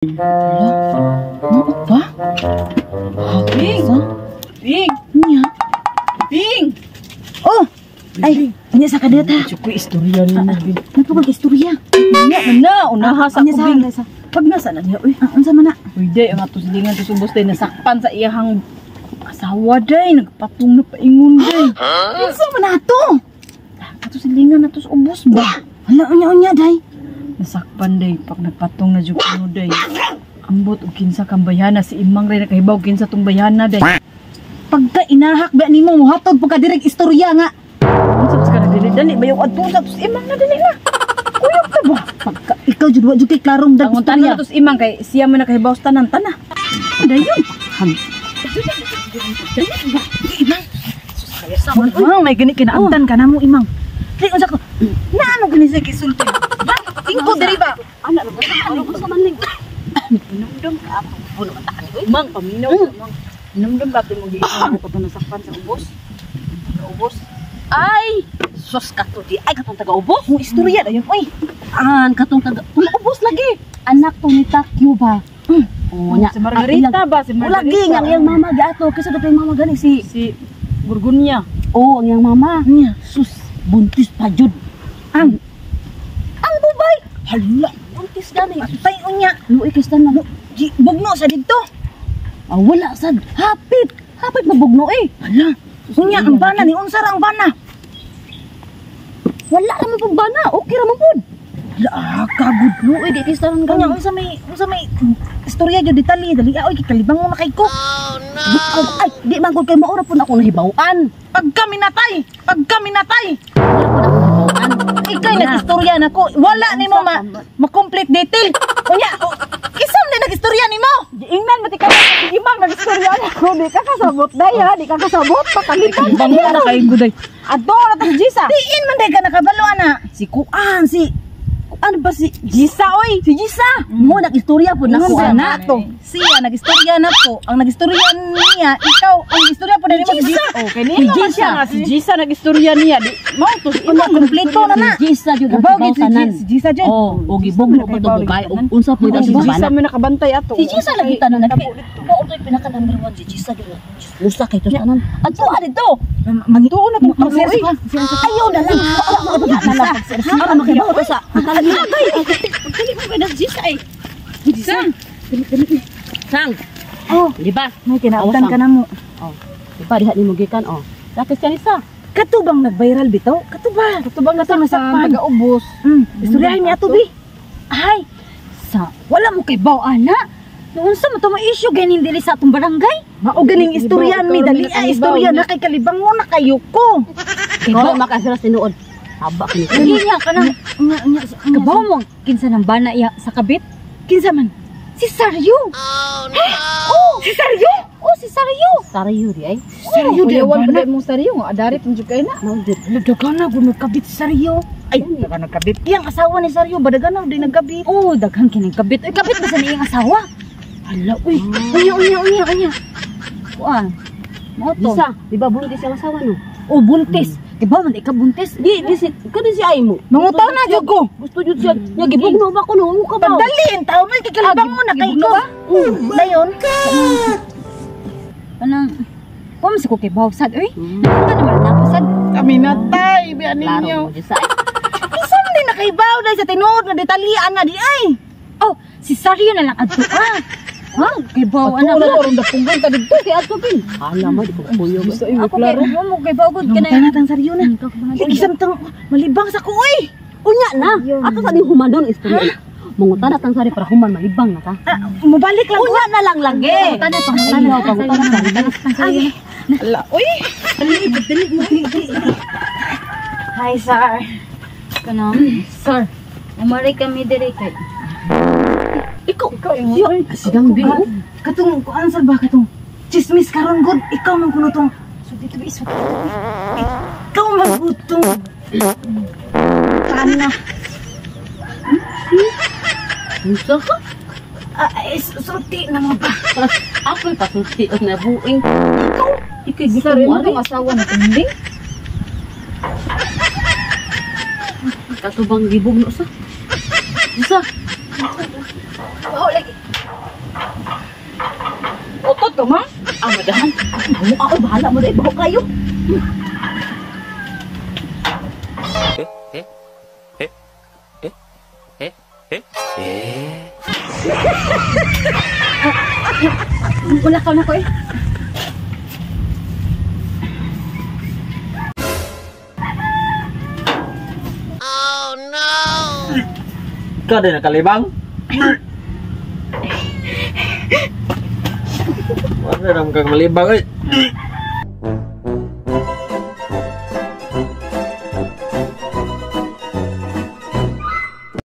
Ano ba? Bing! Bing! Niya? Bing! Oh! Ay, anya sa kadeta. Chukoy istorya niya na, Bing. Nagpapag-istorya. Niya, mana, unaha sa Anya ko, sa Bing. anya sa. Pag nasa na niya, uy. Unsa man na? Uy, day, ang ato silingan to subos day, nasakpan sa iyahang asawa day, nagpatong na paingon day. Unsa man na to? Ato silingan na to sa ubos ba? Hala, unya day. Nasakpan day, pag nagpatong na dyan ano day. Ambot o kinsa kang bayana, si Imang rin nakahibaw kinsa tong bayana day. Pagka inahak ba nimo muhatod pagka direk istorya nga. Unsap sa kanang dili-dali, bayaw adto sa si Imang na dili na. Kuyog ka ba? Pagka ikaw jud wa jud kay klarong dag Ang tanong istorya. na to si Imang kay siya man nakahibaw sa tanan-tana. Dayon. Imang, may gani kinaabtan ka na mo, Imang. Di unsa ko? Naano gani sa kisulti? Tingko diri ba? Anak na ba? Ano ko sa manling? Inumdum ka ako. Puno ka takan ko. Imang, paminaw ka, Imang. Inumdum ka mo giinom ko pa nasakpan sa ubos. Sa ubos. Ay! Sus ka to di. Ay, katong taga-ubos. Mo istorya dayon oy. Katong taga-ubos lagi. Anak to ni Takyo ba? Oh, Si Margarita ba? Si Wala Margarita. gi, ang mama gato. Kasi dapat yung mama gani si... Si Burgunya. Oh, ang yang mama. Niya. Sus, buntis pa jud. Ang bubay! Hala. Buntis gani. Tay unya. Luoy kistan na. Bugno sa didto. Wala sad. Hapit. Hapit mabugno eh. Hala. Unya ang bana ni unsa ra ang bana? Wala naman pong bana. Okay raman po. Hala, kagud. Luoy, di kistan Kanya gani. unsa may istorya jud detali dali oy kikalibang mo na kay ko. Ay, di man ko kay maura po na ako nahibawan. Pagka minatay. Wala po na ako nahibawan. Ikay nag-istorya na ko. Wala nimo ma-complete detail. Unya, isam na nag-istorya nimo. Giingnan mati ka si Imang nagistorya ako. Di ka kasabot day ha. Di ka kasabot. Pakalitan. Ibang mo na kay guday. Adto na to si Jisa. Diin man day ka nakabalo ana. Si Kuan si ano ba si Jisa oy. Si Jisa. Mo nag-istorya po na Ingon ko ba ana. na to? Siya nag-istorya na po. Ang nag-istorya niya, ikaw ang istorya po na nimo si Jisa. Oh, kay niya naman siya nga. Si Jisa nagistorya niya. Di, mao to si Una kompleto na na. Jisa jud ang Bawgit si tanan. Jisa jud. Oh, o gibugno pa to babay. Unsa po daw Si si Jisa bana. may nakabantay ato. Si Jisa lagi tanan nag. Mo to pinaka number 1 si Jisa jud. Musa kay to tanan. Adto adto. Mangituon na kung Magsuoy. Ayaw na lang. Ara makibaw to sa. Talagay. Dili mo ba Jisa ay. Jisa. Sang. Oh, Di ba? may kinaabtan ka na mo. Oh. Di ba diha nimo gikan oh. Dakis kan isa. Katubang nag-viral bitaw? Katubang. Katubang na sa taga-ubos. Istoryahin niya to bi. Ay. Sa wala mo kay baw ana. Noon sa mo to issue ganin dili sa atong barangay. Mao ganing istorya mi dali ay istorya na kay kalibang mo na kayo ko. Ikaw makasira tinuod. Haba kini. Dili niya kanang Kabaw mo kinsa nang bana iya sa kabit? kinsa man? Si Saryo. Oh, no. Oh, si Saryo. Oh, si Saryo. Saryo di ay. Saryo di Yawan ba pa mo Saryo nga adarit ang jukay na. Maudir. Dagana gud nagkabit si Saryo. Ay, baka nagkabit. Iyang asawa ni Saryo badagana di nagkabit. Oh, daghan kining kabit. Ay, kabit ba sa niyang asawa? Hala uy. Unya. Kuan. Mo to. Isa. Di ba buntis ang asawa no? Oh, buntis. Di ba man ikaw buntis? Di si kada si ay mo. Mangutaw na jud ko. Gusto jud siya. Nya gibugno ba ko no? Mo ka ba? Pagdalin taon may kikalibang mo na kay ko. Dayon. Kanang Pum sa ko kay bawsad oy. Nakita naman tapos sad. Kami natay, biyan Klaro ninyo. mo jud sa. Isam din nakaibaw dahil sa tinuod nga detalian na di ay. Oh, si Saryo na lang adto Ha? Kay baw Ano ana na ba? orong dapunggan ta dito. Kay adto pin. Hala mo di ko kuyo. Gusto iyo Ako kay klaro. mo kay bawgod ka Kaya na. natang Saryo na. Isam tang malibang sa ko uy. Unya na. Ato sa ni human istorya. Mungutan atang sari para human malibang na ka. Mubalik lang ko. Unya na lang lagi. Pangutan Pangutan. Ala, uy. Hi, sir. Kanang, sir. Umari kami dire kay. Ikaw yung Sigang bi. Katong kuan sa ba katong chismis karon good ikaw man kuno tong so dito ba iso ikaw man gutong kana Unsa ka? sulti na mo ba Ako pasulti og nabuing. Ikaw gusto Sir, mo ano ari? tong asawa na tinding? Katubang gibugno sa. Isa. oh lagi ka, Mang? Ah, madahan. Ako, bahala mo dahil. Baho kayo. Wala ka na ko eh. Ikaw din nakalibang? Wala naman kang malibang eh.